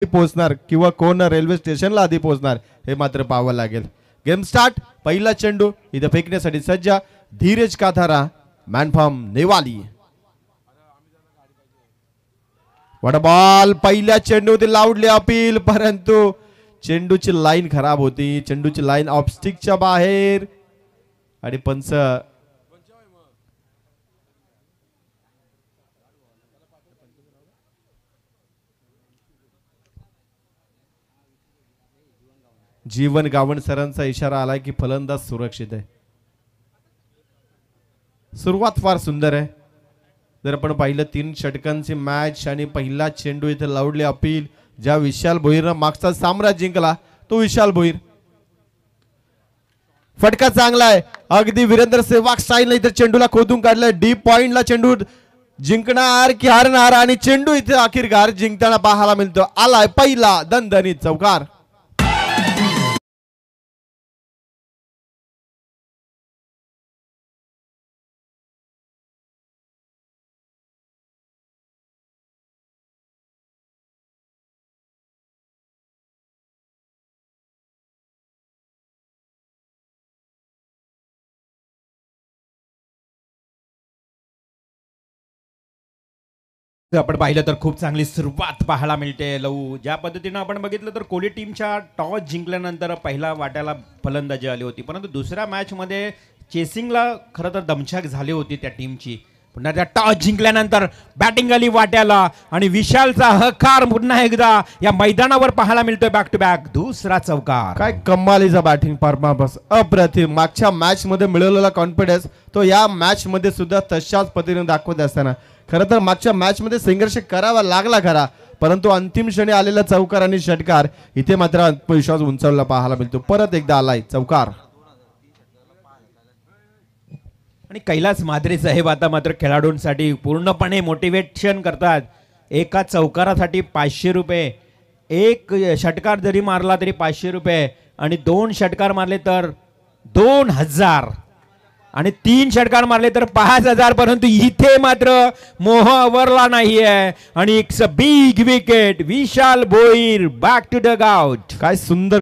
पोहोचणार किंवा कोण रेल्वे स्टेशनला आधी पोहोचणार हे मात्र पाहावं लागेल. Game start. पहिला चेंडू इथे फेकण्यासाठी सज्ज धीरज काथारा मॅनफॉर्म नेवाली. बॉल पहिल्या चेंडूवरती लावडले अपील परंतु चेंडूची लाईन खराब होती. चेंडूची लाईन ऑफ स्टिकच्या बाहेर आणि पंच जीवन गावण सरांचा इशारा आलाय की फलंदाज सुरक्षित आहे. सुरुवात फार सुंदर आहे. जर आपण पाहिलं 3 षटकांची मॅच आणि पहिला चेंडू इथे लावडले अपील. ज्या विशाल भोईरनं मागचा सामना जिंकला तो विशाल भोईर. फटका चांगला आहे. अगदी वीरेंद्र सेहवाग स्टाईल इथे चेंडूला खोदून काढलाय. डीप पॉइंटला चेंडू जिंकणार की हारणार आणि चेंडू इथे अखेरकार जिंकताना पाहायला मिळतो. आलाय पहिला दणदणीत चौकार. आपण पाहिलं तर खूप चांगली सुरुवात पाहायला मिळते लऊ. ज्या पद्धतीनं आपण बघितलं तर कोहली टीमच्या टॉस जिंकल्यानंतर पहिला वाट्याला फलंदाजी आली होती, परंतु दुसऱ्या मॅचमध्ये चेसिंगला खरं तर दमछाक झाली होती त्या टीमची. पुन्हा त्या टॉस जिंकल्यानंतर बॅटिंग आली वाट्याला आणि विशालचा हकार पुन्हा एकदा या मैदानावर पाहायला मिळतोय. बॅक टू बॅक दुसरा चौकार. काय कमालीचा बॅटिंग परफॉर्मन्स अप्रतिम. मागच्या मॅच मध्ये मिळवलेला कॉन्फिडन्स तो या मॅच मध्ये सुद्धा तशाच पद्धतीने दाखवत असताना खरं तर मागच्या मॅच मध्ये संघर्ष करावा लागला खरा, परंतु अंतिम क्षणी आलेला चौकार आणि षटकार इथे मात्र आत्मविश्वास उंचावला पाहायला मिळतो. परत एकदा आलाय चौकार. आणि कैलास माद्रे साहेब आता मात्र खेळाडूंसाठी पूर्णपणे मोटिवेशन करतात. एका चौकारासाठी 500 रुपये, एक षटकार जरी मारला तरी 500 रुपये आणि 2 षटकार मारले तर 2000 आणि 3 षटकार मारले तर 5000. परंतु इथे मात्र मोह अवरला नाहीये आणि it's a big wicket. Vishal Bhoir back to the out. काय सुंदर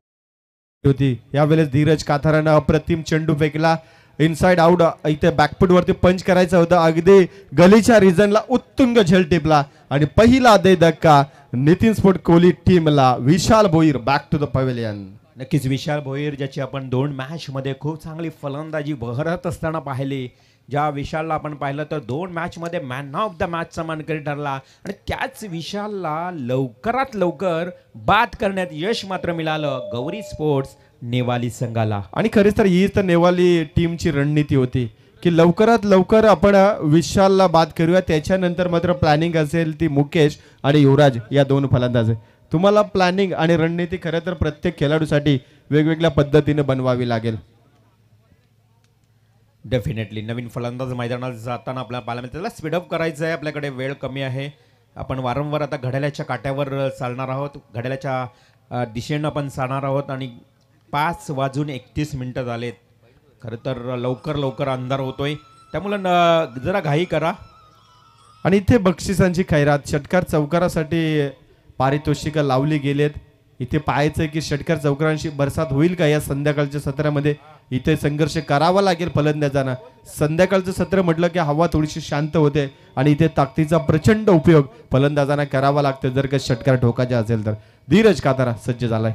होती. यावेळेस धीरज काथारानं अप्रतिम चेंडू फेकला. इनसाइड आउट इथे बॅकफुट वरती पंच करायचं होतं. अगदी गलीच्या रिजनला उत्तुंग झेल टिपला आणि पहिला दे धक्का नितीन स्पोर्ट कोहली टीमला. Vishal Bhoir back to the pavilion. नक्कीच विशाल भोईर ज्याची आपण 2 मॅचमध्ये खूप चांगली फलंदाजी बहरत असताना पाहिली. ज्या विशालला आपण पाहिलं तर 2 मॅचमध्ये मॅन ऑफ द मॅचचा मानकरी ठरला आणि त्याच विशालला लवकरात लवकर बाद करण्यात यश मात्र मिळालं गौरी स्पोर्ट्स नेवाली संघाला. आणि खरेच तर हीच तर नेवाली टीमची रणनीती होती की लवकरात लवकर आपण विशालला बाद करूया. त्याच्यानंतर मात्र प्लॅनिंग असेल ती मुकेश आणि युवराज या 2 फलंदाज. तुम्हाला प्लॅनिंग आणि रणनीती खरं तर प्रत्येक खेळाडूसाठी वेगवेगळ्या पद्धतीने बनवावी लागेल. डेफिनेटली नवीन फलंदाज मैदानात जाताना आपल्याला पाहायला मिळतं. त्याला स्पीडअप करायचं आहे. आपल्याकडे वेळ कमी आहे. आपण वारंवार आता घड्याळ्याच्या काट्यावर चालणार आहोत. घड्याळ्याच्या दिशेनं आपण चालणार आहोत आणि 5:31 झालेत. खरं तर लवकर लवकर अंधार होतोय, त्यामुळे जरा घाई करा. आणि इथे बक्षिसांची खैरात षटकार चौकारासाठी पारितोषिक लावली गेलेत. इथे पाहायचं की षटकार चौकारांशी बरसात होईल का या संध्याकाळच्या सत्रामध्ये. इथे संघर्ष करावा लागेल फलंदाजांना. संध्याकाळचं सत्र म्हटलं की हवा थोडीशी शांत होते आणि इथे ताकदीचा प्रचंड उपयोग फलंदाजांना करावा लागतो जर का षटकार ठोकायचे असेल तर. धीरज कातारा सज्ज झालाय.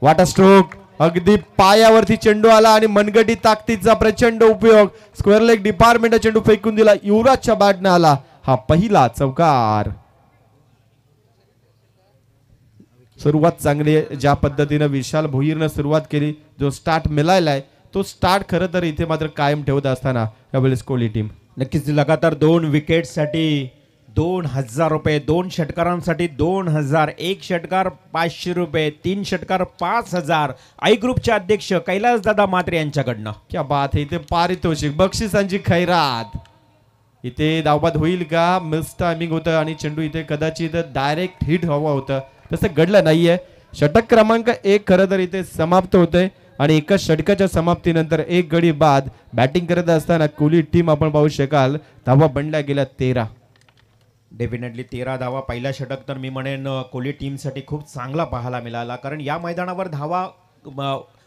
वाटा स्ट्रोक अगदी पायावरती चेंडू आला आणि मनगटी ताकदीचा प्रचंड उपयोग. स्क्वेअर लेग डिपार्टमेंट चेंडू फेकून दिला. युवराजच्या बॅटने आला हा पहिला चौकार. सुरुवात चांगली आहे. ज्या पद्धतीने विशाल भोईरनं सुरुवात केली, जो स्टार्ट मिळालाय तो स्टार्ट खरं तर इथे मात्र कायम ठेवत असताना यावेळेस कोहली टीम नक्कीच लगातार 2 विकेटसाठी 2000 रुपये, 2 षटकारांसाठी 2000, 1 षटकार 500 रुपये, 3 षटकार 5000. आई ग्रुपचे अध्यक्ष कैलास दादा मात्रे यांच्याकडनं. क्या बात आहे. इथे पारितोषिक बक्षिसांची खैरात. इथे धावबाद होईल का. मिस टायमिंग होतं आणि चेंडू इथे कदाचित डायरेक्ट हिट हवा होतं, तसं घडलं नाहीये. षटक क्रमांक 1 खरं तर इथे समाप्त होतंय आणि एका षटकाच्या समाप्तीनंतर 1 गडी बाद. बॅटिंग करत असताना कोहली टीम आपण पाहू शकाल धावा बनल्या गेल्या 13. डेफिनेटली 13 धावा पहिला षटक तर मी म्हणेन कोहली टीमसाठी खूप चांगला पाहायला मिळाला, कारण या मैदानावर धावा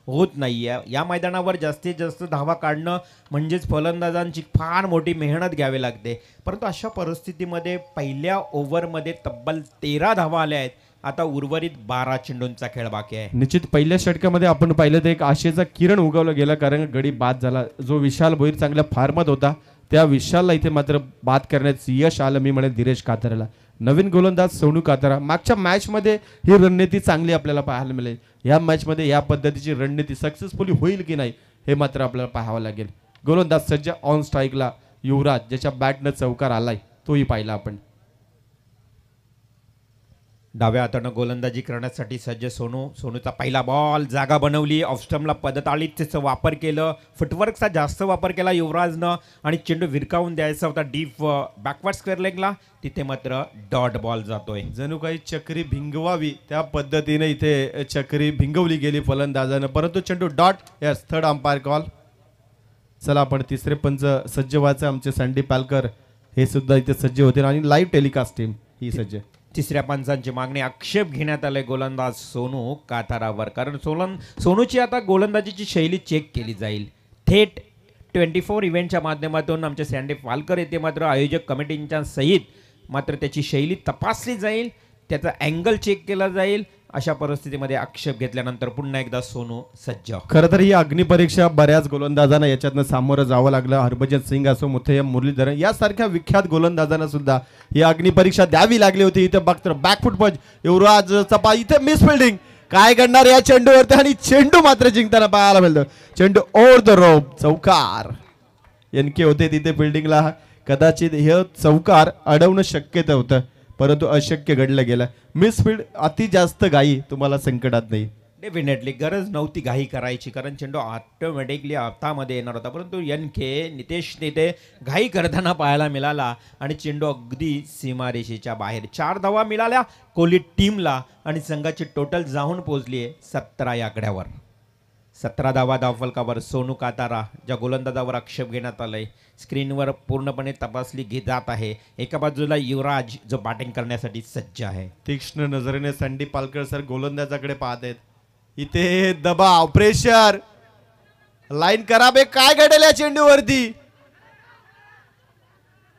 होत नाही आहे. या मैदानावर जास्तीत जास्त धावा काढणं म्हणजेच फलंदाजांची फार मोठी मेहनत घ्यावी लागते. परंतु अशा परिस्थितीमध्ये पहिल्या ओव्हरमध्ये तब्बल 13 धावा आल्या आहेत. आता उर्वरित 12 चेंडूंचा खेळ बाकी आहे. निश्चित पहिल्या षटकामध्ये आपण पाहिलं तर एक आशेचा किरण उगवला गेला, कारण गडी बाद झाला. जो विशाल भोईर चांगल्या फॉर्मात होता त्या विशालला इथे मात्र बाद करण्याचं यश आलं, मी म्हणेन धीरेश कातराला. नवीन गोलंदाज सोनू कातरा. मागच्या मॅचमध्ये ही रणनीती चांगली आपल्याला पाहायला मिळेल. या मॅचमध्ये या पद्धतीची रणनीती सक्सेसफुली होईल की नाही हे मात्र आपल्याला पाहावं लागेल. गोलंदाज सज्ज ऑन स्ट्राईकला युवराज, ज्याच्या बॅटनं चौकार आलाय तोही पाहिला आपण. डाव्या हातानं गोलंदाजी करण्यासाठी सज्ज सोनूचा पहिला बॉल, जागा बनवली, ऑफस्टम्पला पदताळीचा वापर केलं, फुटवर्कचा जास्त वापर केला युवराजनं आणि चेंडू विरकावून द्यायचा होता डीप बॅकवर्ड स्क्वेअर लेगला, तिथे मात्र डॉट बॉल जातोय. जणू काही चक्री भिंगवावी त्या पद्धतीने इथे चक्री भिंगवली गेली फलंदाजानं, परंतु चेंडू dot. Yes, third umpire call. चला आपण तिसरे पंच सज्ज व्हायचं. आमचे सँडी पालकर हे सुद्धा इथे सज्ज होते आणि लाईव्ह टेलिकास्ट टीम ही सज्ज. तिसऱ्या पंचांची मागणी आक्षेप घेण्यात आले गोलंदाज सोनू कातारावर, कारण सोनूची आता गोलंदाजीची शैली चेक केली जाईल. थेट 24 इव्हेंटच्या माध्यमातून आमचे सँडी पालकर येथे मात्र आयोजक कमिटींच्या सहित मात्र त्याची शैली तपासली जाईल, त्याचा अँगल चेक केला जाईल. अशा परिस्थितीमध्ये आक्षेप घेतल्यानंतर पुन्हा एकदा सोनू सज्ज. खरं तर ही अग्निपरीक्षा बऱ्याच गोलंदाजांना याच्यातनं सामोरं जावं लागलं. हरभजन सिंग असो, मुथय्यम मुरलीधरन यासारख्या विख्यात गोलंदाजांना सुद्धा ही अग्निपरीक्षा द्यावी लागली होती. इथे बघतो बॅकफुट पंच युवराज चपा, इथे मिस फिल्डिंग काय करणार या चेंडूवरती आणि चेंडू मात्र जिंकताना पाहायला मिळतो. चेंडू ओव्हर द रोप, चौकार. एनके होते तिथे फिल्डिंगला. कदाचित हे चौकार अडवणं शक्यत होतं, परंतु अशक्य घडलं गेलं. मिसफील्ड अति जास्त घाई तुम्हाला संकटात नाही. डेफिनेटली गरज नव्हती घाई करायची, कारण चेंडू ऑटोमॅटिकली हातामध्ये येणार होता, परंतु नितेश नेते घाई करताना पाहायला मिळाला आणि चेंडू अगदी सीमारेषेच्या बाहेर. 4 धावा मिळाल्या कोहली टीमला आणि संघाची टोटल जाऊन पोहोचली आहे 17 या आकड्यावर. 17 धावा धावफलकावर सोनू कातारा, ज्या गोलंदाजावर आक्षेप घेण्यात आलाय स्क्रीनवर पूर्णपणे तपासली जात आहे. एका बाजूला युवराज जो बॅटिंग करण्यासाठी सज्ज आहे. तीक्ष्ण नजरेने सँडी पालकर सर गोलंदाजाकडे पाहत आहेत. इथे दबाव, प्रेशर, लाईन करा बे, काय घडेल या चेंडूवरती.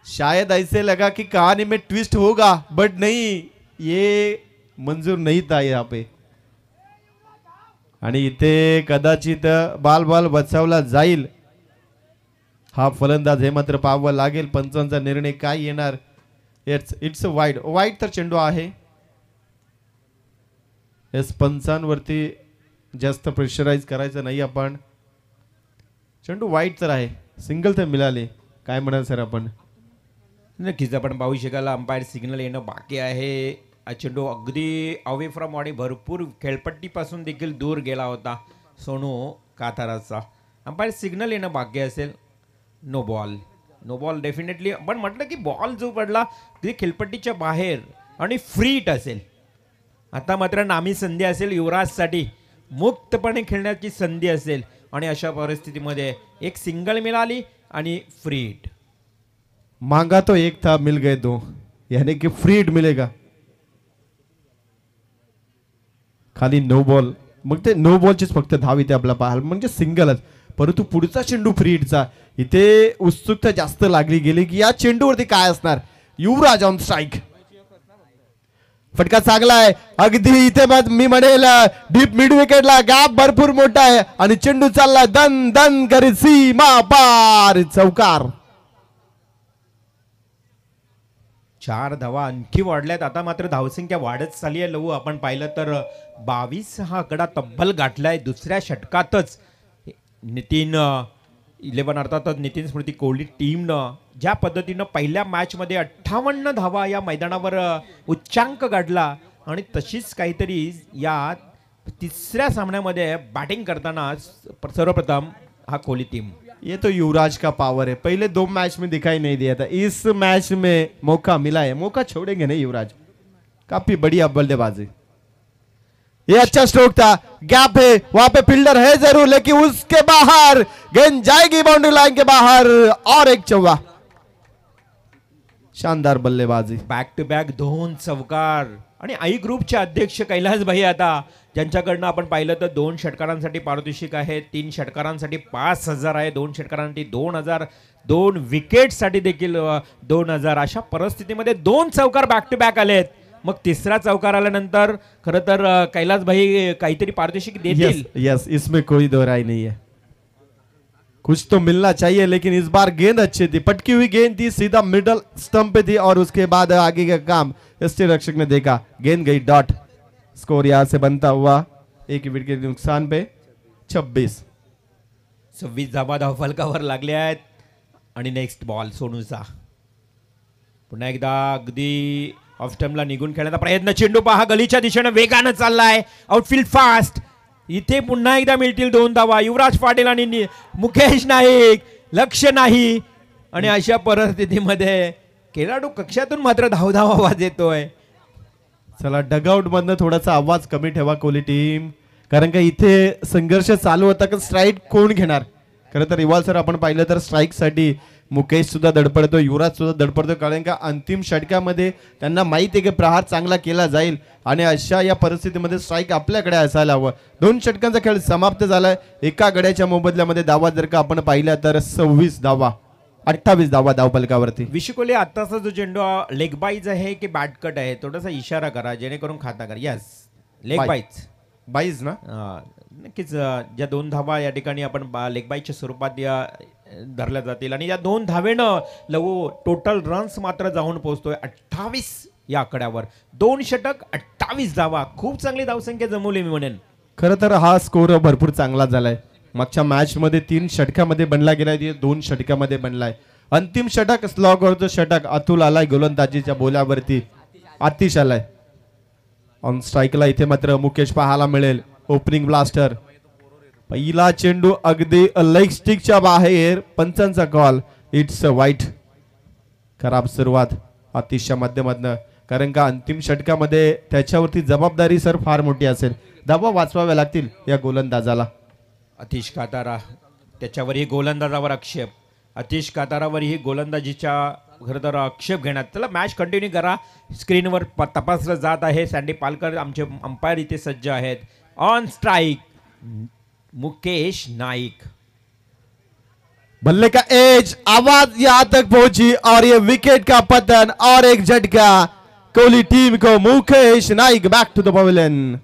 शायद ऐसे लगा कि कहानी में ट्विस्ट होगा, बट नहीं, ये मंजूर नहीं था यहाँ पे. आणि इथे कदाचित बाल बचावला जाईल. हा फलंदाज हे मात्र पाहावं लागेल. पंचांचा निर्णय काय येणार. इट्स वाईड तर चेंडू आहे. पंचांवरती जास्त प्रेशराईज करायचं नाही आपण. चेंडू वाईड तर आहे, सिंगल तर मिळाले. काय म्हणाल सर आपण. नक्कीच आपण पाहू शकाल अंपायर सिग्नल येणं बाकी आहे. चेंडू अगदी अवे फ्रॉम बॉडी, भरपूर खेळपट्टीपासून देखील दूर गेला होता सोनू काताराचा. अंपायर सिग्नल येणं बाकी असेल. No ball definitely. पण म्हटलं की बॉल जो पडला ते खेळपट्टीच्या बाहेर आणि फ्री हिट असेल. आता मात्र नामी संधी असेल युवराजसाठी, मुक्तपणे खेळण्याची संधी असेल आणि अशा परिस्थितीमध्ये एक सिंगल मिळाली आणि फ्री हिट. मांगा तो एक था, मिल गए दो, यानी कि फ्री हिट मिलेगा. खाली नो बॉल, मग ते नो बॉलचीच फक्त धाव इथे आपला पाहाल म्हणजे सिंगलच. परंतु पुढचा चेंडू फ्री हिटचा, इथे उत्सुकता जास्त लागली गेली की या चेंडूवरती काय असणार. युवराज ऑन स्ट्राईक, फटका चांगला आहे अगदी. इथे मी म्हणेल डीप मिड विकेटला गॅप भरपूर मोठा आहे आणि चेंडू चालला दन दन करीत सीमा पार, चौकार. 4 धावा आणखी वाढल्यात. आता मात्र धावसंख्या वाढत चालली आहे. लवू आपण पाहिलं तर 22 हा आकडा तब्बल गाठलाय दुसऱ्या षटकातच. नितीन 11 अर्थातच नितीन स्मृती कोहली टीमनं ज्या पद्धतीनं पहिल्या मॅचमध्ये 58 धावा या मैदानावर उच्चांक गाठला आणि तशीच काहीतरी या तिसऱ्या सामन्यामध्ये बॅटिंग करताना सर्वप्रथम हा कोहली टीम. ये तो युवराज का पावर है. पहले 2 मैच में दिखाई नहीं दिया था, इस मैच में मौका मिला है, मौका छोड़ेंगे नहीं युवराज. काफी बढ़िया बल्लेबाजी. ये अच्छा स्ट्रोक था, गैप है वहां पे, फील्डर है जरूर लेकिन उसके बाहर गेंद जाएगी बाउंड्री लाइन के बाहर और एक चौका. शानदार बल्लेबाजी. बॅक टू बॅक 2 चौकार. आणि आई ग्रुपचे अध्यक्ष कैलास भाई आता ज्यांच्याकडनं आपण पाहिलं तर 2 षटकारांसाठी पारितोषिक आहे, 3 षटकारांसाठी 5,000 आहे, 2 षटकारांसाठी 2,000, 2 विकेटसाठी देखील 2,000. अशा परिस्थितीमध्ये 2 चौकार बॅक टू बॅक आलेत. मग तिसरा चौकार आल्यानंतर खरं तर कैलास भाई काहीतरी पारितोषिक देतील. यस, इसमें कोई दो राय नहीं है. कुछ तो मिलना चाहिए, लेकिन इस बार गेंद अच्छी थी, पटकी हुई गेंद थी, सीधा मिडल स्टंप पे थी और उसके बाद आगे का काम एसटी रक्षक ने देखा, गेंद गई डॉट. स्कोर यहां से बनता हुआ 1 विकेट के नुकसान पे 26 धाबा धावफलकावर लागले आहेत. आणि नेक्स्ट बॉल सोनूचा पुन्हा एकदा अगदी ऑफ स्टंपला निघून खेळण्याचा प्रयत्न. चेंडू पहा गलीच्या दिशेने वेगानं चाललाय, आउटफील्ड फास्ट. इथे पुन्हा एकदा मिळतील 2 धावा. युवराज पाटील आणि मुकेश नाईक, लक्ष नाही. आणि अशा परिस्थितीमध्ये खेळाडू कक्षातून मात्र धाव आवाज येतोय. चला, डगआउट मधनं थोडासा आवाज कमी ठेवा कोहली टीम, कारण का इथे संघर्ष चालू होता की स्ट्राईक कोण घेणार. खरं तर रिवाल सर आपण पाहिलं तर स्ट्राईक साठी मुकेश सुद्धा धडपडतो, युवराज सुद्धा धडपडतो, कारण का अंतिम षटकामध्ये त्यांना माहिती आहे की प्रहार चांगला केला जाईल आणि अशा या परिस्थितीमध्ये स्ट्राईक आपल्याकडे असायला हवं. 2 षटकांचा खेळ समाप्त झालाय. एका गड्याच्या मोबदल्यामध्ये धावा जर का आपण पाहिल्या तर 28 धावा धावफलकावरती. विशुकोले आताचा जो चेंडू लेग बाईज आहे की बॅट कट आहे, थोडासा इशारा करा जेणेकरून खाता करा. यस, लेग बाईज ना. नक्कीच ज्या 2 धावा या ठिकाणी आपण लेग बाईच्या स्वरूपात या धरल्या जातील. आणि या 2 धावेनं लवो टोटल रन्स मात्र जाऊन पोहोचतोय 28 या आकड्यावर. 2 षटक 28 धावा, खूप चांगली धावसंख्या जमवली मी म्हणेन. खरं तर हा स्कोर भरपूर चांगला झालाय. मागच्या मॅच मध्ये 3 षटकामध्ये बनला गेलाय, 2 षटकामध्ये बनलाय. अंतिम षटक स्लॉगवरचं षटक अतुल आलाय गोलंदाजीच्या बोल्यावरती, आतिश आलाय. ऑन स्ट्राईकला इथे मात्र मुकेश पाहायला मिळेल. ओपनिंग ब्लास्टर, पहिला चेंडू अगदी लेग स्टिकच्या बाहेर, पंचांचा कॉल, इट्स वाईट. खराब सुरुवात आतिशच्या माध्यमातून, कारण का अंतिम षटकामध्ये त्याच्यावरती जबाबदारी सर फार मोठी असेल. धावा वाचवाव्या लागतील या गोलंदाजाला. अतिश कातारा, त्याच्यावरही गोलंदाजावर आक्षेप. अतिश कातारावरही गोलंदाजीच्या खरं तर आक्षेप घेण्यात. चला, मॅच कंटिन्यू करा. स्क्रीनवर तपासलं जात आहे. सँडी पालकर आमचे अंपायर इथे सज्ज आहेत. On strike Mukesh Naik. बल्ले का एज, आवाज यहां तक पहुंची और ये विकेट का पतन और एक झटका कोहली टीम को. Mukesh Naik back to the pavilion.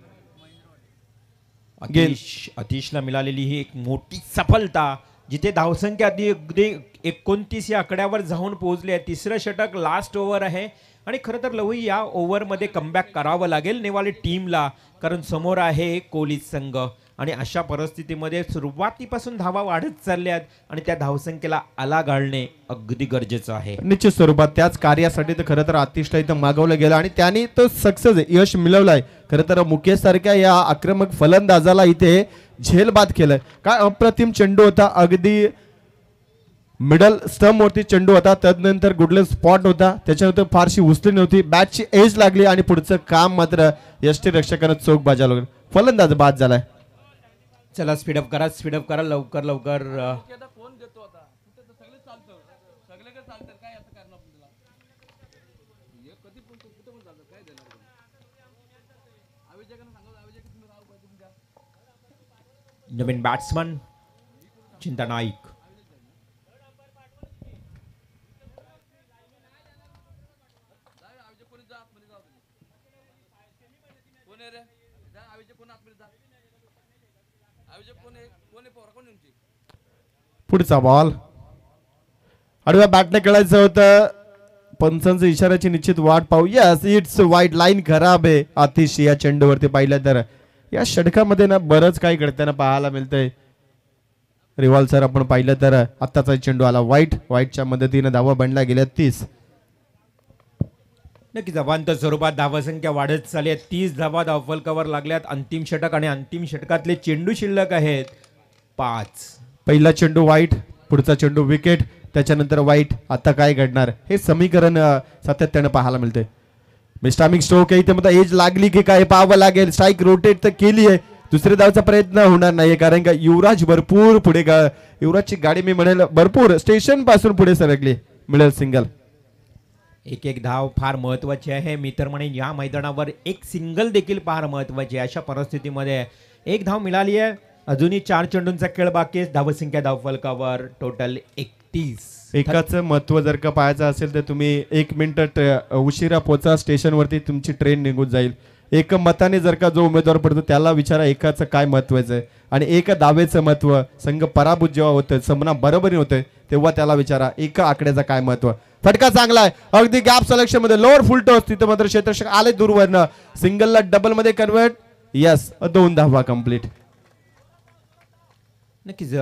अतिशला मिळालेली ही एक मोठी सफलता, जिथे धावसंख्या अगदी 29 या आकड्यावर जाऊन पोहोचली आहे. तिसरं षटक लास्ट ओव्हर आहे आणि खरं तर लवई या ओव्हरमध्ये कमबॅक करावं लागेल नेवाले टीमला, कारण समोर आहे कोहली संघ. आणि अशा परिस्थितीमध्ये सुरुवातीपासून धावा वाढत चालल्यात आणि त्या धावसंख्येला आला घालणे अगदी गरजेचं आहे. निश्चित स्वरूपात त्याच कार्यासाठी तर खरं तर आतिशला इथं मागवलं गेलं आणि त्यांनी तो सक्सेस यश मिळवलंय. खरं तर मुकेश सारख्या या आक्रमक फलंदाजाला इथे झेलबाद केलंय. काय अप्रतिम चेंडू होता, अगदी मिडल स्टंप वरती चेंडू होता, त्यानंतर गुडलेस स्पॉट होता, त्याच्यानंतर फारशी उचली नव्हती, बॅटची एज लागली आणि पुढचं काम मात्र यष्टी रक्षकानं चोख बाजावलं. फलंदाज बाद झालाय. चला, स्पीडअप करा लवकर लवकर. नवीन बॅट्समन चिंता नाईक. पुढचा बॉल आडव्या बॅटने खेळायचं होतं. पंचांच्या इशाऱ्याची निश्चित वाट पाहू. यस, इट्स वाईट. लाईन खराब आहे आतिश या चेंडूवरती पाहिलं तर. या षटकामध्ये ना बरंच काही घडताना पाहायला मिळतंय. रिवाल सर आपण पाहिलं तर आत्ताचा चेंडू आला व्हाईटच्या मदतीने धावा बनल्या गेल्या 30. नक्कीच अवांतर स्वरूपात धावसंख्या वाढत चालली आहे. 30 धावा धावफलकावर लागल्यात. अंतिम षटक आणि अंतिम षटकातले चेंडू शिल्लक आहेत 5. पहिला चेंडू वाईट, पुढचा चेंडू विकेट, त्याच्यानंतर वाईट. आता काय घडणार हे समीकरण सातत्याने पाहायला मिळते. मिस्टामिक स्ट्रोक आहे इथे, मग एज लागली की काय पाहावं लागेल. स्ट्राईक रोटेट तर केली आहे, दुसऱ्या धावचा प्रयत्न होणार नाही, कारण का युवराज भरपूर पुढे युवराजची गाडी मी म्हणेल भरपूर स्टेशन पासून पुढे सरकली. मिळेल सिंगल. एक एक धाव फार महत्त्वाची आहे. मी तर म्हणेन या मैदानावर एक सिंगल देखील फार महत्त्वाची आहे. अशा परिस्थितीमध्ये एक धाव मिळाली आहे. अजूनही 4 चेंडूंचा खेळ बाकी आहे. धावसंख्या धावफलकावर टोटल 31. एकाचं महत्व जर का पाहायचं असेल तर तुम्ही 1 मिनिट उशिरा पोचा स्टेशनवरती तुमची ट्रेन निघून जाईल. एक मताने जर का जो उमेदवार पडतो त्याला विचारा एकाचं काय महत्वाचं आहे आणि एका दावेचं महत्व. संघ पराभूत जेव्हा होतं सामना बरोबरी होतोय तेव्हा त्याला विचारा एका आकड्याचं काय महत्व. फटका चांगला आहे अगदी गॅप सिलेक्शन मध्ये लोअर फुल टॉस तिथं मात्र क्षेत्ररक्षक आले दूरवरनं. सिंगलला डबल मध्ये कन्वर्ट. यस 2 धावा कंप्लीट. नक्कीच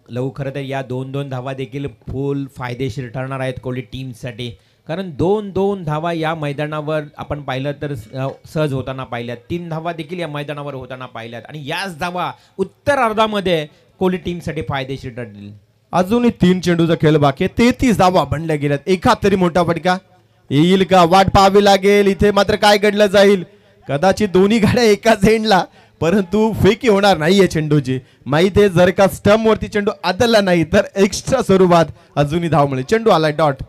लहू खरं तर या 2-2 धावा देखील फुल फायदेशीर ठरणार आहेत कोहली टीमसाठी. कारण 2-2 धावा या मैदानावर आपण पाहिलं तर सहज होताना पाहिल्यात. 3 धावा देखील या मैदानावर होताना पाहिल्यात आणि याच धावा उत्तर अर्धामध्ये कोहली टीमसाठी फायदेशीर ठरतील. अजूनही 3 चेंडूचा खेळ बाकी आहे. 33 धावा बनल्या गेल्यात. एखाद तरी मोठा फटका येईल का वाट पाहावी लागेल. इथे मात्र काय घडलं जाईल. कदाचित दोन्ही गाड्या एकाच एंडला परंतु फेकी होणार नाहीये चेंडूची. माहित आहे जर का स्टंप वरती चेंडू आदलला नाही तर एक्स्ट्रा स्वरूपात अजूनही धाव मिळेल. चेंडू आलाय डॉट.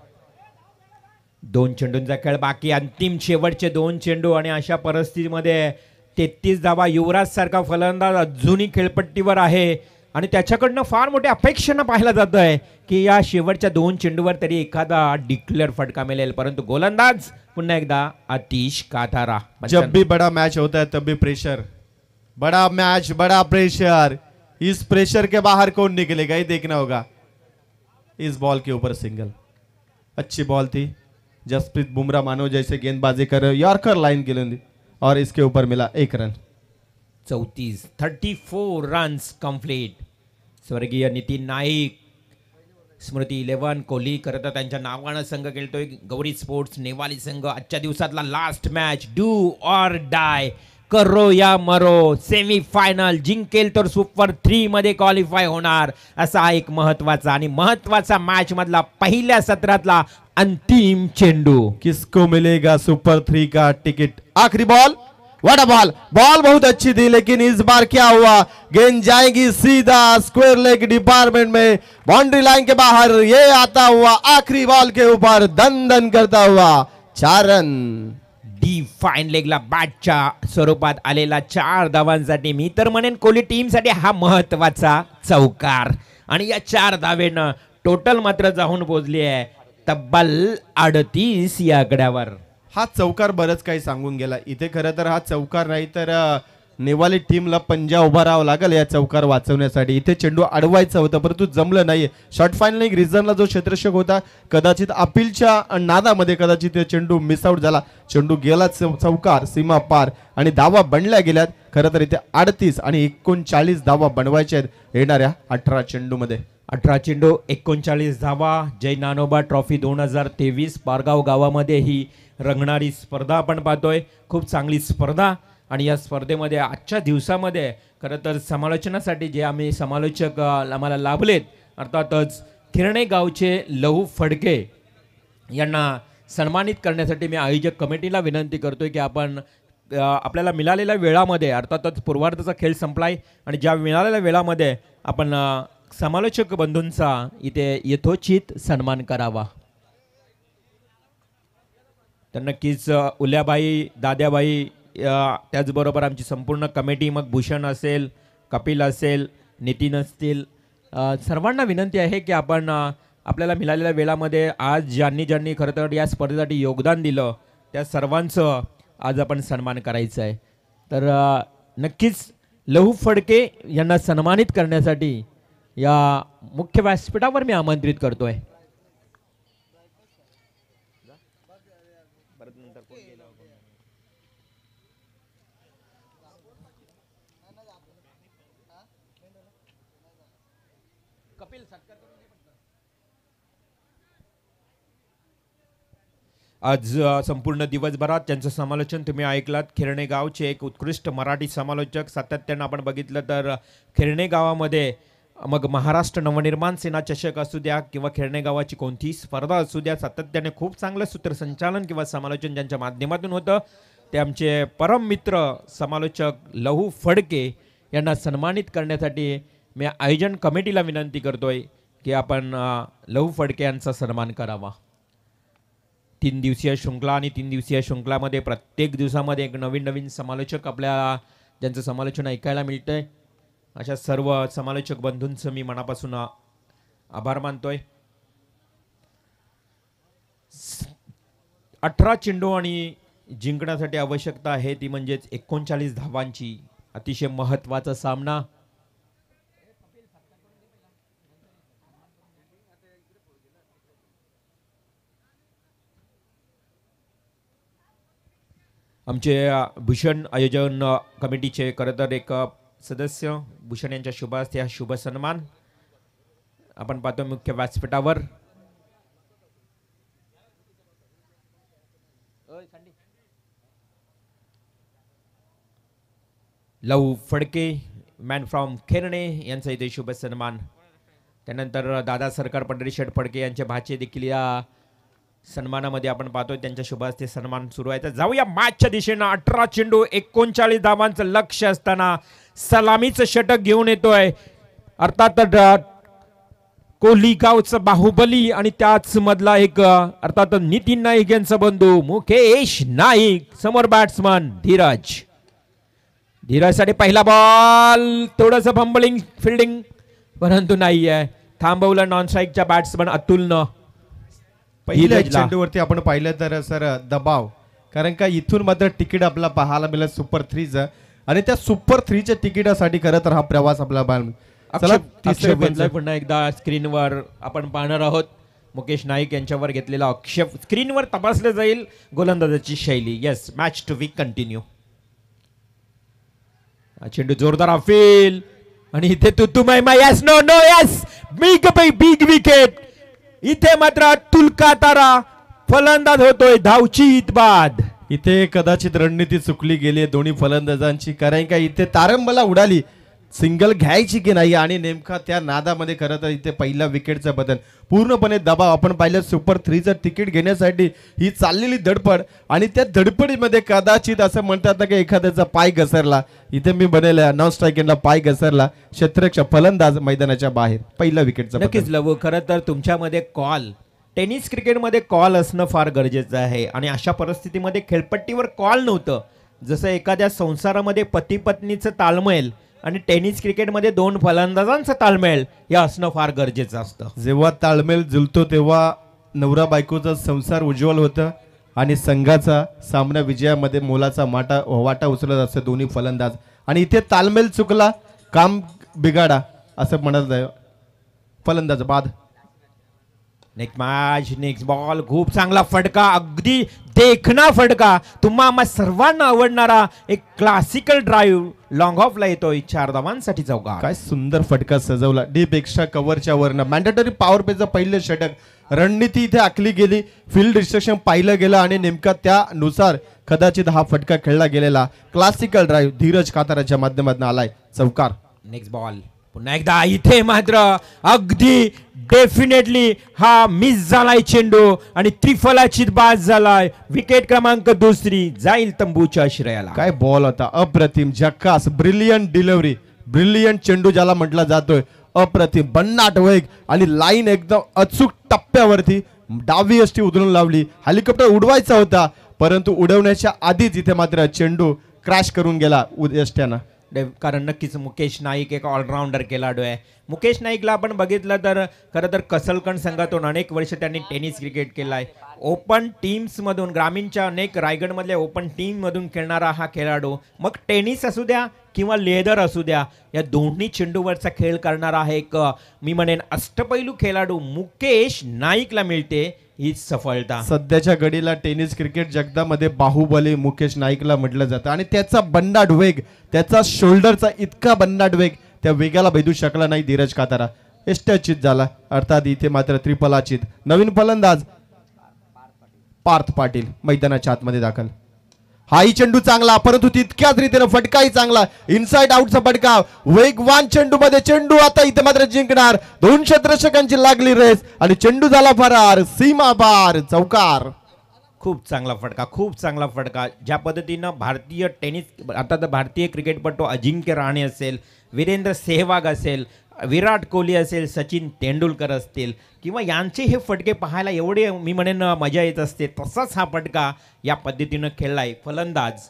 2 चेंडूंचा खेळ बाकी. अंतिम शेवटचे 2 चेंडू आणि अशा परिस्थितीमध्ये 33 धावा. युवराज सारखा फलंदाज अजूनही खेळपट्टीवर आहे आणि त्याच्याकडनं फार मोठ्या अपेक्षेनं पाहिलं जात आहे की या शेवटच्या 2 चेंडूवर तरी एखादा डिक्लेअर फटका मिळेल. परंतु गोलंदाज पुन्हा एकदा आतिश काथारा. जब भी बड़ा मैच होता है तब भी प्रेशर. बड़ा मैच बड़ा प्रेशर. इस प्रेशर के बाहर कौन निकलेगा ये देखना होगा. इस बॉल के ऊपर सिंगल. अच्छी बॉल थी. जसप्रीत बुमराह मानो जैसे गेंदबाजी कर यॉर्कर लाइन के लिए और इसके ऊपर मिला 1 रन. 34 runs complete. स्वर्गीय नितीन नाईक स्मृती 11 कोहली खरं तर त्यांच्या नावानं संघ खेळतोय. गौरी स्पोर्ट्स नेवाली संघ आजच्या दिवसातला last match do or die करो या मरो. सेमी फायनल जिंकेल तर सुपर 3 मध्ये क्वालिफाय होणार असा एक महत्वाचा मॅच मधला पहिल्या सत्रातला अंतिम चेंडू. किसको मिलेगा सुपर 3 का टिकट. आखिरी बॉल. What ball. बॉल बहुत अच्छी थी लेकिन इस बार क्या हुआ गेंद जाएगी सीधा स्क्वायर लेग डिपार्टमेंट में बाउंड्री लाइन के बाहर. ये आता हुआ आखिरी बॉल के ऊपर दन दन करता हुआ 4 रन. डी फाईन लेगला बॅटच्या स्वरूपात आलेला 4 धावांसाठी मी तर म्हणेन कोहली टीमसाठी हा महत्वाचा चौकार. आणि या 4 धावेनं टोटल मात्र जाऊन पोहोचली आहे तब्बल 38 या आकड्यावर. हा चौकार बरंच काही सांगून गेला. इथे खरं तर हा चौकार नाही तर नेवाली टीमला पंजा उभा राहावं लागेल या चौकार वाचवण्यासाठी. इथे चेंडू अडवायचं होतं परंतु जमलं नाही. शॉर्ट फायनल एक रिझनला जो क्षेत्ररक्षक होता कदाचित अपीलच्या नादामध्ये कदाचित चेंडू मिसआउट झाला. चेंडू गेला चौकार सीमा पार आणि धावा बनल्या गेल्यात. खरं तर इथे 38 आणि 39 धावा बनवायच्या आहेत येणाऱ्या 18 चेंडूमध्ये. 18 चेंडू 39 धावा. जय नानोबा ट्रॉफी 2023 पारगाव गावामध्ये ही रंगणारी स्पर्धा आपण पाहतोय. खूप चांगली स्पर्धा आणि या स्पर्धेमध्ये आजच्या दिवसामध्ये खरं तर समालोचनासाठी जे आम्ही समालोचक आम्हाला लाभलेत अर्थातच खिरणे गावचे लहू फडके यांना सन्मानित करण्यासाठी मी आयोजक कमिटीला विनंती करतोय की आपण आपल्याला मिळालेल्या वेळामध्ये अर्थातच पूर्वार्धाचा खेळ संपलाय आणि ज्या मिळालेल्या वेळामध्ये आपण समालोचक बंधूंचा इथे यथोचित सन्मान करावा. तर नक्कीच उल्याबाई दाद्याबाई त्याचबरोबर आमची संपूर्ण कमिटी मग भूषण असेल कपिल असेल नितीन असतील सर्वांना विनंती आहे की आपण आपल्याला मिळालेल्या वेळामध्ये आज ज्यांनी खरं तर या स्पर्धेसाठी योगदान दिलं त्या सर्वांचं आज आपण सन्मान करायचं आहे. तर नक्कीच लहू फडके यांना सन्मानित करण्यासाठी या मुख्य व्यासपीठावर मी आमंत्रित करतोय. आज संपूर्ण दिवसभरात त्यांचं समालोचन तुम्ही ऐकलात. खिरणे गावचे एक उत्कृष्ट मराठी समालोचक सातत्यानं आपण बघितलं तर खिरणे गावामध्ये मग महाराष्ट्र नवनिर्माण सेना चषक असू द्या किंवा खिरणे गावाची कोणतीही स्पर्धा असू द्या सातत्याने खूप चांगलं सूत्रसंचालन किंवा समालोचन ज्यांच्या माध्यमातून होतं ते आमचे परम मित्र समालोचक लहू फडके यांना सन्मानित करण्यासाठी मी आयोजन कमिटीला विनंती करतोय की आपण लहू फडके यांचा सन्मान करावा. 3 दिवसीय शृंखला आणि 3 दिवसीय शृंखलामध्ये प्रत्येक दिवसामध्ये एक नवीन नवीन समालोचक आपल्या ज्यांचं समालोचन ऐकायला मिळतंय अशा सर्व समालोचक बंधूंचं मी मनापासून आभार मानतोय. 18 चेंडू आणि जिंकण्यासाठी आवश्यकता आहे ती म्हणजेच 39 धावांची. अतिशय महत्वाचा सामना. आमचे भूषण आयोजन कमिटीचे खरं तर एक सदस्य भूषण यांच्या शुभ हस्ते हा शुभ सन्मान आपण पाहतो मुख्य व्यासपीठावर. लव फडके मॅन फ्रॉम खेरणे यांचा इथे शुभ सन्मान. त्यानंतर दादा सरकार पंढरी शेठ फडके यांचे भाचे देखील या सन्मानामध्ये आपण पाहतोय त्यांच्या शुभ हस्ते सन्मान सुरू आहे. तर जाऊया मॅचच्या दिशेनं. 18 चेंडू 39 धावांचं लक्ष असताना सलामीचं षटक घेऊन येतोय अर्थात कोहली गावचं बाहुबली आणि त्याच मधला एक अर्थात नितीन नाईक यांचा बंधू मुकेश नाईक. समोर बॅट्समन धीरजसाठी पहिला बॉल. थोडस फंबलिंग फिल्डिंग परंतु नाही आहे. थांबवलं नॉन स्ट्राईकच्या बॅट्समन अतुलनं. पहिल्या चेंडूवरती आपण पाहिलं तर सर दबाव, कारण का इथून मात्र तिकीट आपला पाहायला मिळेल सुपर 3चं आणि त्या सुपर 3च्या तिकिटासाठी खरं तर हा प्रवास आपला पुन्हा एकदा स्क्रीनवर आपण पाहणार आहोत. मुकेश नाईक यांच्यावर घेतलेला आक्षेप स्क्रीनवर तपासले जाईल. गोलंदाजाची शैली. Yes, match to be continue. चेंडू जोरदार अपील आणि इथे तू yes no no yes big wicket. इथे मात्र अतुल कातारा फलंदाज होतोय. धावचीत बाद. इथे कदाचित रणनीती चुकली गेली दोन्ही फलंदाजांची, कारण का इथे तारंबला उडाली सिंगल घ्यायची की नाही आणि नेमका त्या नादामध्ये खरं तर इथे पहिला विकेटचा बदल पूर्णपणे दबाव. आपण पाहिलं सुपर 3चं तिकीट घेण्यासाठी ही चाललेली धडपड आणि त्या धडपडीमध्ये कदाचित असं म्हणतात ना की एखाद्याचा पाय घसरला. इथे मी बनेला नॉन स्ट्रायकिंगला पाय घसरला. क्षेत्ररक्षक फलंदाज मैदानाच्या बाहेर. पहिला विकेटचा नक्कीच लव. खरं तर तुमच्यामध्ये कॉल टेनिस क्रिकेटमध्ये कॉल असणं फार गरजेचं आहे आणि अशा परिस्थितीमध्ये खेळपट्टीवर कॉल नव्हतं. जसं एखाद्या संसारामध्ये पती पत्नीचं ताळमेळ आणि टेनिस क्रिकेटमध्ये 2 फलंदाजांचं ताळमेळ हे असणं फार गरजेचं असतं. जेव्हा ताळमेळ जुळतो तेव्हा नवरा बायकोचा संसार उज्ज्वल होतं आणि संघाचा सामना विजयामध्ये मोलाचा वाटा उचलत असतो दोन्ही फलंदाज. आणि इथे ताळमेळ चुकला, काम बिघाडा असं म्हणत आहे फलंदाज. बाद. Next match next ball. खूप चांगला फटका, अगदी देखणा फटका. तुम्हा सर्वांना आवडणारा एक क्लासिकल ड्राईव्ह लॉंग ऑफला येतोय. 4 धावांसाठी चौकार. काय सुंदर फटका सजवला डीप एक्स्ट्रा कव्हरच्या वरनं. मॅन्डेटरी पॉवर प्लेचं पहिलं षटक. रणनीती इथे आखली गेली, फील्ड रिस्ट्रिक्शन पाहिलं गेलं आणि नेमका त्यानुसार कदाचित हा फटका खेळला गेलेला. क्लासिकल ड्राईव्ह धीरज काताराच्या माध्यमातून आलाय. चौकार. Next ball. पुन्हा एकदा इथे मात्र अगदी डेफिनेटली हा मिस झालाय चेंडू आणि त्रिफलाचीत बाद झालाय. विकेट क्रमांक 2 जाईल तंबूच्या आश्रयाला. काय बॉल होता, अप्रतिम, झक्कास, ब्रिलियंट डिलिव्हरी, ब्रिलियंट चेंडू ज्याला म्हटला जातोय. अप्रतिम, भन्नाट वेग आणि लाईन एकदम अचूक टप्प्यावरती डावी यष्टी उधळून लावली. हेलिकॉप्टर उडवायचा होता परंतु उडवण्याच्या आधीच इथे मात्र चेंडू क्रॅश करून गेला यष्ट्यानं. कारण नक्कीच मुकेश नाईक एक ऑलराऊंडर खेळाडू आहे. मुकेश नाईकला आपण बघितलं तर खरं तर कसलकण संघातून अनेक वर्ष त्यांनी टेनिस क्रिकेट केलाय. ओपन टीम्समधून ग्रामीणच्या अनेक रायगडमधल्या ओपन टीममधून खेळणारा हा खेळाडू, मग टेनिस असू द्या किंवा लेदर असू द्या, या दोन्ही चेंडूवरचा खेळ करणारा आहे एक मी म्हणेन अष्टपैलू खेळाडू मुकेश नाईकला मिळते ही सफलता. सध्याच्या घडीला टेनिस क्रिकेट जगतामध्ये बाहुबली मुकेश नाईकला म्हटलं जातं आणि त्याचा बन्नाट वेग, त्याचा शोल्डरचा इतका बन्नाट वेग, त्या वेगाला भेदू शकला नाही धीरज कातारा. एष्टचित झाला. अर्थात इथे मात्र त्रिफलाचित. नवीन फलंदाज पार्थ पाटील मैदानाच्या आतमध्ये दाखल. हाही चेंडू चांगला परंतु तितक्याच रीतीने फटकाही चांगला. इनसाइड आउटचा फटका, वेगवान चेंडू मध्ये चेंडू आता इथे मात्र जिंकणार. 2 क्षेत्ररक्षकांची लागली रेस आणि चेंडू झाला फरार. सीमा पार. चौकार. खूप चांगला फटका, खूप चांगला फटका. ज्या पद्धतीनं भारतीय टेनिस, आता भारतीय क्रिकेटपटू अजिंक्य रहाणे असेल, वीरेंद्र सेहवाग असेल, विराट कोहली असेल, सचिन तेंडुलकर असतील किंवा यांचे हे फटके पाहायला एवढे मी म्हणेन मजा येत असते. तसाच हा फटका या पद्धतीनं खेळलाय फलंदाज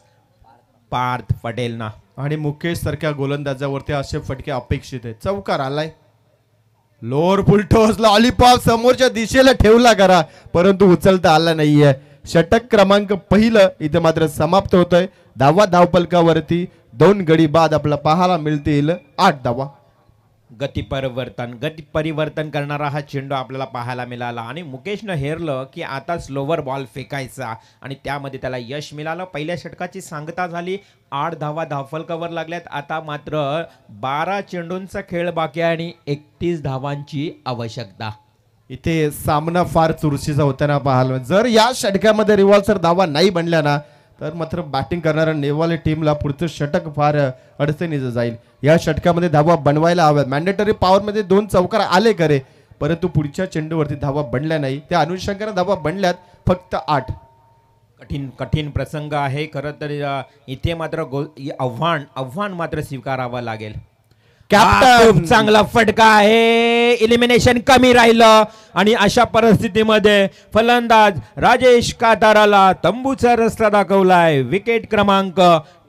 पार्थ पटेलना. आणि मुकेश सारख्या गोलंदाजावरती असे फटके अपेक्षित आहेत. चौकार आलाय, लोअर फुलटॉस लॉलीपॉप समोरच्या दिशेला ठेवला करा, परंतु उचलता आला नाहीये. षटक क्रमांक पहिलं इथे मात्र समाप्त होतोय. धावपलकावरती 2 गडी बाद आपल्याला पाहायला मिळतील 8 धावा. गती परिवर्तन करणारा हा चेंडू आपल्याला पाहायला मिळाला आणि मुकेशनं हेरलं की आता स्लोवर बॉल फेकायचा आणि त्यामध्ये त्याला यश मिळालं. पहिल्या षटकाची सांगता झाली, 8 धावा धावफलकावर लागल्यात. आता मात्र 12 चेंडूंचा खेळ बाकी आहे आणि 31 धावांची आवश्यकता. इथे सामना फार चुरशीचा होताना पाहायला. जर या षटकामध्ये रिव्हॉल्सर धावा नाही बनल्या ना तर मात्र बॅटिंग करणाऱ्या नेवाले टीमला पुढचं षटक फार अडचणीचं जाईल. या षटकामध्ये धावा बनवायला हव्यात. मॅन्डेटरी पॉवरमध्ये 2 चौकार आले करे, परंतु पुढच्या चेंडूवरती धावा बनल्या नाही. त्या अनुषंगाने धावा बनल्यात फक्त 8. कठीण प्रसंग आहे खरं तर. इथे मात्र आव्हान मात्र स्वीकारावं लागेल. खूप चांगला फटका आहे, इलिमिनेशन कमी राहिलं आणि अशा परिस्थितीमध्ये फलंदाज राजेश काताराला तंबूचा रस्ता दाखवलाय. विकेट क्रमांक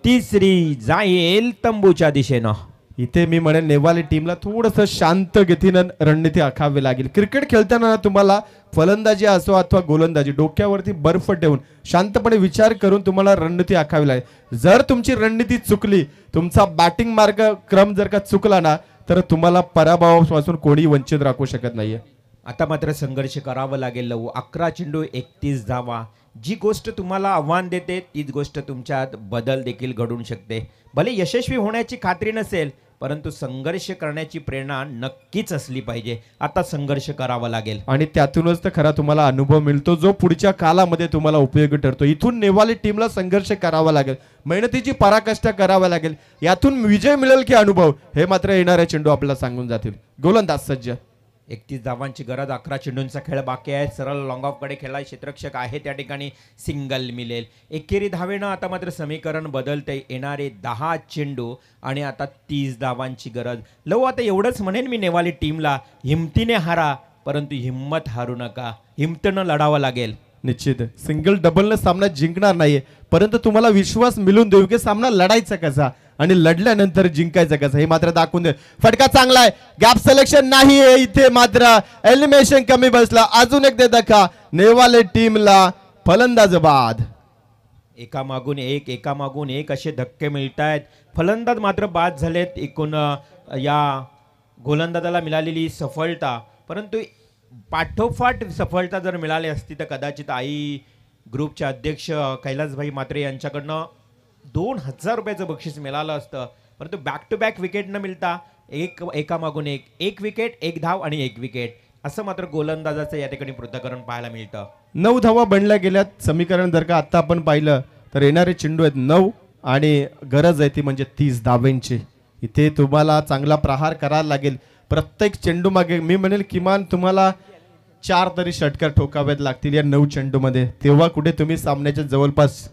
3 जाईल तंबूच्या दिशेनं. इथे मी म्हणेन नेवाले टीमला थोडंसं शांत गतीनं रणनीती आखावी लागेल. क्रिकेट खेळताना तुम्हाला फलंदाजी असो अथवा गोलंदाजी डोक्यावरती बर्फ ठेवून शांतपणे विचार करून तुम्हाला रणनीती आखावी लागेल. जर तुमची रणनीती चुकली, तुमचा बॅटिंग मार्ग क्रम जर का चुकला ना तर तुम्हाला पराभवापासून कोणी वंचित राखू शकत नाहीये. आता मात्र संघर्ष करावा लागेल. 11 चेंडू 31 धावा. जी गोष्ट तुम्हाला आव्हान देते तीच गोष्ट तुमच्यात बदल देखील घडून शकते. भले यशस्वी होण्याची खात्री नसेल, परंतु संघर्ष करण्याची प्रेरणा नक्कीच असली पाहिजे. आता संघर्ष करावा लागेल आणि त्यातूनच तर खरा तुम्हाला अनुभव मिळतो जो पुढच्या कालामध्ये तुम्हाला उपयोगी ठरतो. इथून नेवाले टीमला संघर्ष करावा लागेल, मेहनतीची पराकाष्ठा करावा लागेल. यातून विजय मिळेल की अनुभव हे मात्र येणारे चेंडू आपल्याला सांगून जातील. गोलंदाज सज्ज. 31 धावांची गरज. 11 चेंडूंचा खेळ बाकी आहे. सरळ लॉंग ऑफ कडे खेळला. क्षेत्ररक्षक आहे त्या ठिकाणी सिंगल मिळेल. एकेरी धावेनं आता मात्र समीकरण बदलते. येणारे 10 चेंडू आणि आता 30 धावांची गरज. आता एवढंच म्हणेन मी नेवाली टीमला, हिमतीने हारा परंतु हिम्मत हारू नका. हिमतीनं लढावं लागेल. निश्चित सिंगल डबलने सामना जिंकणार नाहीये, परंतु तुम्हाला विश्वास मिळून देऊ की सामना लढायचा कसा आणि लढल्यानंतर जिंकायचं कसं हे मात्र दाखवून दे. फटका चांगला आहे, गॅप सिलेक्शन नाही आहे. इथे मात्र एलिमिनेशन कमी बसला. अजून एक धक्का नेवाले टीमला. फलंदाज बाद. एकामागून एक असे धक्के मिळत आहेत. फलंदाज मात्र बाद झालेत. एकूण या गोलंदाजाला मिळालेली सफलता, परंतु पाठोपाठ सफलता जर मिळाली असती तर कदाचित आई ग्रुपचे अध्यक्ष कैलासभाई मात्रे यांच्याकडनं 2000 रुपयाचं बक्षीस मिळालं असतं. परंतु बॅक टू बॅक विकेट न मिळता एकामागून एक विकेट, 1 धाव आणि 1 विकेट असं मात्र गोलंदाजाचं या ठिकाणी पृथक्करण पाहायला मिळतं. 9 धावा बनल्या गेल्यात. समीकरण जर का आता आपण पाहिलं तर येणारे चेंडू आहेत 9 आणि गरज आहे ती म्हणजे 30 धावांची. इथे तुम्हाला चांगला प्रहार करायला लागेल. प्रत्येक चेंडू मागे मी म्हणेल किमान तुम्हाला 4 तरी षटकार ठोकावेत लागतील या 9 चेंडूमध्ये. तेव्हा कुठे तुम्ही सामन्याच्या जवळपास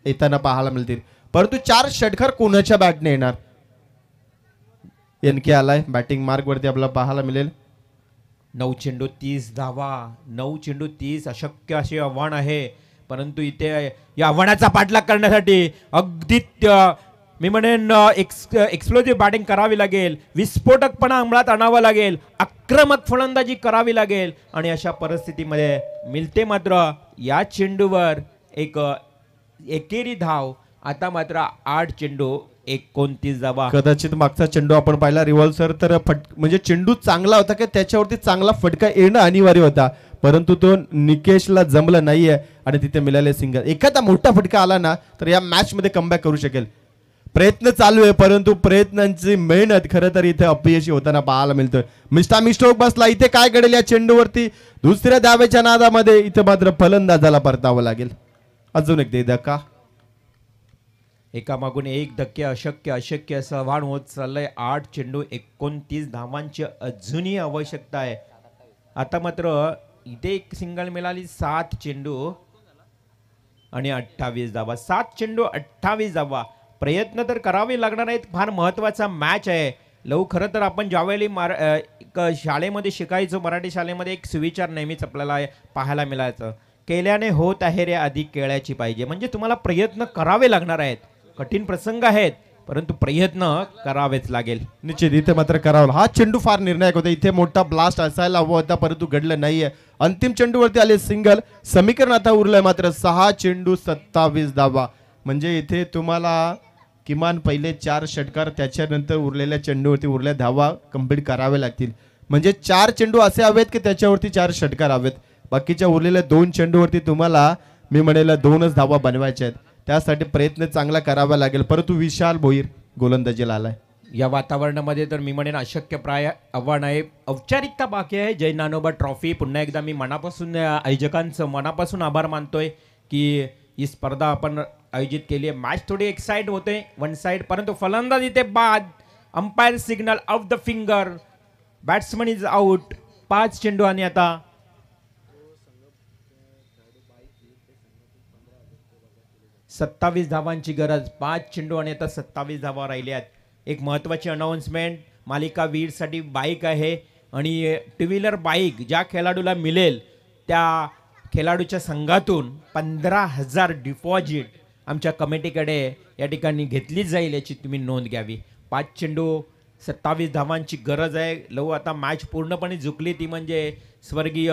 येताना पाहायला मिळतील. परंतु 4 षटकार कोणाच्या बॅटने येणार. एनके आलाय बॅटिंग मार्ग वरती आपल्याला पाहायला मिळेल. 9 चेंडू 30 धावा. 9 चेंडू 30 अशक्य असे आव्हान आहे. परंतु इथे या आव्हानाचा पाठलाग करण्यासाठी अगदी मी म्हणेन एक्सप्लोजिव्ह बॅटिंग करावी लागेल. विस्फोटकपणा अंमलात आणावा लागेल. आक्रमक फलंदाजी करावी लागेल आणि अशा परिस्थितीमध्ये मिळते मात्र या चेंडूवर एकेरी धाव. आता मात्र 8 चेंडू 29 धावा. कदाचित मागचा चेंडू आपण पाहिला रिव्हॉल्सर तर म्हणजे चेंडू चांगला होता की त्याच्यावरती चांगला फटका येणं अनिवार्य होता, परंतु तो निकेशला जमलं नाहीये आणि तिथे मिळाले सिंगल. एखादा मोठा फटका आला ना तर या मॅच मध्ये कमबॅक करू शकेल. प्रयत्न चालू आहे परंतु प्रयत्नांची मेहनत खरं तर इथे अपयशी होताना पाहायला मिळतोय. मिस्टामी स्ट्रोक बसला. इथे काय घडेल या चेंडूवरती. दुसऱ्या धावेच्या नादामध्ये इथे मात्र फलंदाजाला परतावं लागेल. अजून एक धक्का. एकामागून एक धक्के अशक्य असं आव्हान होत चाललंय. 8 चेंडू 29 धावांची अजूनही आवश्यकता आहे. आता मात्र इथे एक सिंगल मिळाली. 7 चेंडू आणि 28 धावा. 7 चेंडू 28 धावा. प्रयत्न तर करावे लागणार आहेत. फार महत्वाचा मॅच आहे. लव खरं तर आपण ज्यावेळी एक शाळेमध्ये शिकायचो, मराठी शाळेमध्ये एक सुविचार नेहमीच आपल्याला पाहायला मिळायचं, केल्याने होत आहे रे अधिक केळ्याची पाहिजे. म्हणजे तुम्हाला प्रयत्न करावे लागणार आहेत. कठीण प्रसंग आहेत परंतु प्रयत्न करावेच लागेल. निश्चित इथे मात्र करावं. हा चेंडू फार निर्णायक होता. इथे मोठा ब्लास्ट असायला हवा होता परंतु घडलं नाहीये. अंतिम चेंडूवरती आले सिंगल. समीकरण आता उरलंय मात्र 6 चेंडू 27 धावा. म्हणजे इथे तुम्हाला किमान पहिले 4 षटकार त्याच्यानंतर उरलेल्या चेंडूवरती उरल्या धावा कंप्लीट करावे लागतील. म्हणजे 4 चेंडू असे हवेत की त्याच्यावरती 4 षटकार हवेत. बाकीच्या उरलेल्या 2 चेंडूवरती तुम्हाला मी म्हणेल 2च धावा बनवायच्या आहेत. त्यासाठी प्रयत्न चांगला करावा लागेल. परंतु विशाल भोईर गोलंदाजीला आलाय. या वातावरणामध्ये तर मी म्हणेन अशक्यप्राय आव्हान आहे. औपचारिकता बाकी आहे. जय ज्ञानोबा ट्रॉफी पुन्हा एकदा मी मनापासून आयोजकांचं मनापासून आभार मानतोय की ही स्पर्धा आपण आयोजित केली आहे. मॅच थोडी एक्साइट होते वन साइड, परंतु फलंदाज इथे बाद. Umpire signal of the finger, batsman is out. 5 चेंडू आणि आता 27 धावांची गरज. 5 चेंडू आणि आता 27 धावा राहिल्यात. एक महत्त्वाची अनाउन्समेंट, मालिका वीरसाठी बाईक आहे आणि टू व्हीलर बाईक ज्या खेळाडूला मिळेल त्या खेळाडूच्या संघातून 15,000 डिपॉझिट आमच्या कमिटीकडे या ठिकाणी घेतली जाईल याची तुम्ही नोंद घ्यावी. 5 चेंडू 27 धावांची गरज आहे. लव आता मॅच पूर्णपणे झुकली ती म्हणजे स्वर्गीय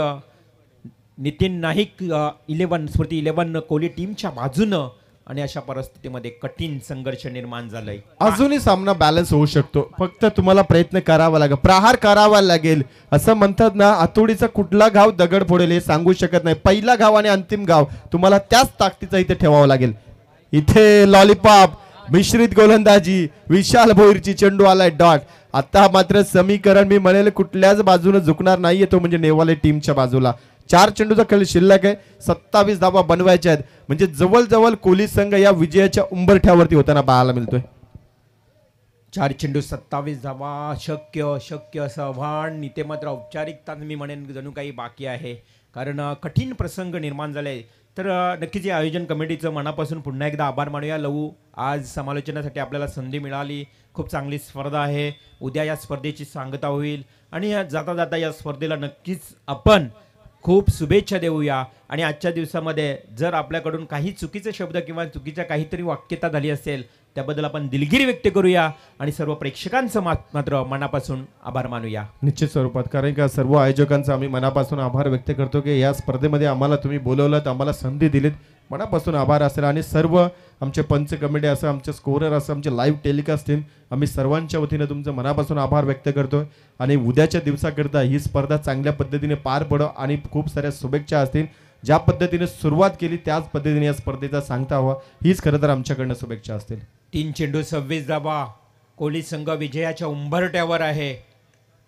नितीन नाईक 11 स्मृती 11 कोहली टीमच्या बाजूनं. आणि अशा परिस्थितीमध्ये कठीण संघर्ष निर्माण झालाय. अजूनही सामना बॅलन्स होऊ शकतो. फक्त तुम्हाला प्रयत्न करावा लागेल, प्रहार करावा लागेल. असं म्हणतात ना, आतुडीचा कुठला घाव दगड फोडेल हे सांगू शकत नाही. पहिला घाव आणि अंतिम घाव तुम्हाला त्याच ताकदीचा इथे ठेवावा लागेल. इथे लॉलीपॉप मिश्रित गोलंदाजी, विशाल भोईरची चेंडू आलाय डॉट. आता मात्र समीकरण मी म्हणेल कुठल्याच बाजूने झुकणार नाहीये, तो म्हणजे नेवाले टीमच्या बाजूला. 4 चेंडूचा खेळ शिल्लक आहे. 27 धावा बनवायच्या आहेत. म्हणजे जवळजवळ कोहली संघ या विजयाच्या उंबरठ्यावरती होताना पाहायला मिळतोय. 4 चेंडू 27 धावा शक्य असं आव्हान. इथे मात्र औपचारिकता मी म्हणेन जणू काही बाकी आहे, कारण कठीण प्रसंग निर्माण झाले. तर नक्कीच या आयोजन कमिटीचं मनापासून पुन्हा एकदा आभार मानूया. लवू, आज समालोचनासाठी आपल्याला संधी मिळाली. खूप चांगली स्पर्धा आहे. उद्या या स्पर्धेची सांगता होईल आणि जाता जाता या स्पर्धेला नक्कीच आपण खूप शुभेच्छा देऊया. आणि आजच्या दिवसामध्ये जर आपल्याकडून काही चुकीचे शब्द किंवा चुकीच्या काहीतरी वाक्यता झाली असेल त्याबद्दल आपण दिलगिरी व्यक्त करूया आणि सर्व प्रेक्षकांचं मात्र मनापासून आभार मानूया. निश्चित स्वरूपात, कारण का सर्व आयोजकांचा आम्ही मनापासून आभार व्यक्त करतो की या स्पर्धेमध्ये आम्हाला तुम्ही बोलवलं, आम्हाला संधी दिलीत. मनापासून आभार असेल. आणि सर्व आमचे पंच कमिटी असं, आमचे स्कोरर असं, आमचे लाईव्ह टेलिकास्ट टीम, आम्ही सर्वांच्या वतीनं तुमचं मनापासून आभार व्यक्त करतोय. आणि उद्याच्या दिवसाकरता ही स्पर्धा चांगल्या पद्धतीने पार पडो आणि खूप साऱ्या शुभेच्छा असतील. ज्या पद्धतीने सुरुवात केली त्याच पद्धतीने या स्पर्धेचा सांगता हवा, हीच खरं तर आमच्याकडनं शुभेच्छा असतील. 3 चेंडू 26 धावा. कोहली संघ विजयाच्या उंबरठ्यावर आहे.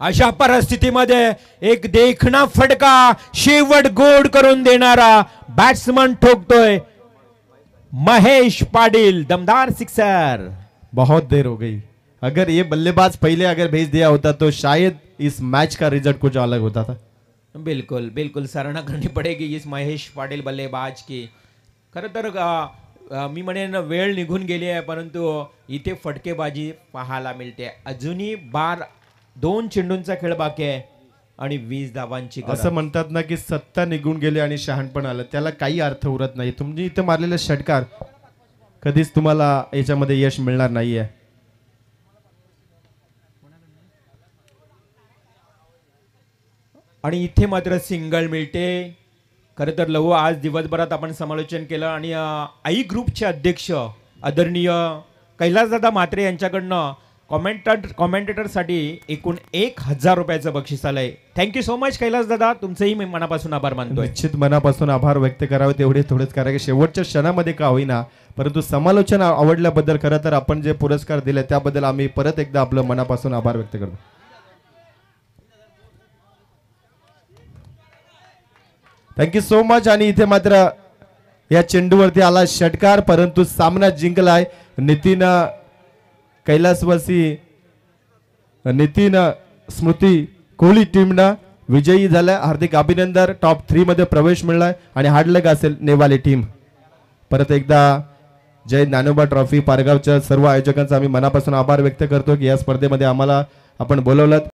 अशा परिस्थितीमध्ये एक देखणा फटका शेवट गोड करून देणारा बॅट्समन ठोकतोय महेश पाटील. दमदार सिक्सर. बहुत देर हो गई. अगर ये बल्लेबाज पहले अगर भेज दिया होता तो शायद इस मैच का रिजल्ट कुछ अलग होता था. बिल्कुल बिल्कुल सराहना करनी पड़ेगी इस महेश पाटील बल्लेबाज की. खरं तर मी म्हणेन वेळ निघून गेली आहे परंतु इथे फटकेबाजी पाहायला मिळते. अजूनही 2 चेंडूंचा खेळ बाकी आहे आणि 20 धावांची गरज. असं म्हणतात ना की सत्ता निघून गेली आणि शहाणपण आलं, त्याला काही अर्थ उरत नाही. तुम्ही इथे मारलेले षटकार कधीच तुम्हाला याच्यामध्ये यश मिळणार नाहीये. आणि इथे मात्र सिंगल मिळते. खरं तर लवू, आज दिवसभरात आपण समालोचन केलं आणि आई ग्रुपचे अध्यक्ष आदरणीय कैलासदादा म्हात्रे यांच्याकडनं कॉमेंटेटरसाठी एकूण 1,000 रुपयाचं बक्षीस आलंय. थँक्यू सो मच कैलासदादा, तुमचंही मी मनापासून आभार मानतो. निश्चित मनापासून आभार व्यक्त करावे तेवढे थोडेच करा की शेवटच्या क्षणामध्ये का होईना परंतु समालोचन आवडल्याबद्दल खरं तर आपण जे पुरस्कार दिले त्याबद्दल आम्ही परत एकदा आपलं मनापासून आभार व्यक्त करतो. Thank you so much. आणि इथे मात्र या चेंडूवरती आला षटकार परंतु सामना जिंकलाय नितीन कैलासवासी, नितीन स्मृती कोहली टीमनं विजयी झालाय. हार्दिक अभिनंदन. टॉप 3 मध्ये प्रवेश मिळालाय आणि हार्डलक असेल नेवाली टीम. परत एकदा जय ज्ञानोबा ट्रॉफी पारगावच्या सर्व आयोजकांचा आम्ही मनापासून आभार व्यक्त करतो की या स्पर्धेमध्ये आम्हाला आपण बोलवलं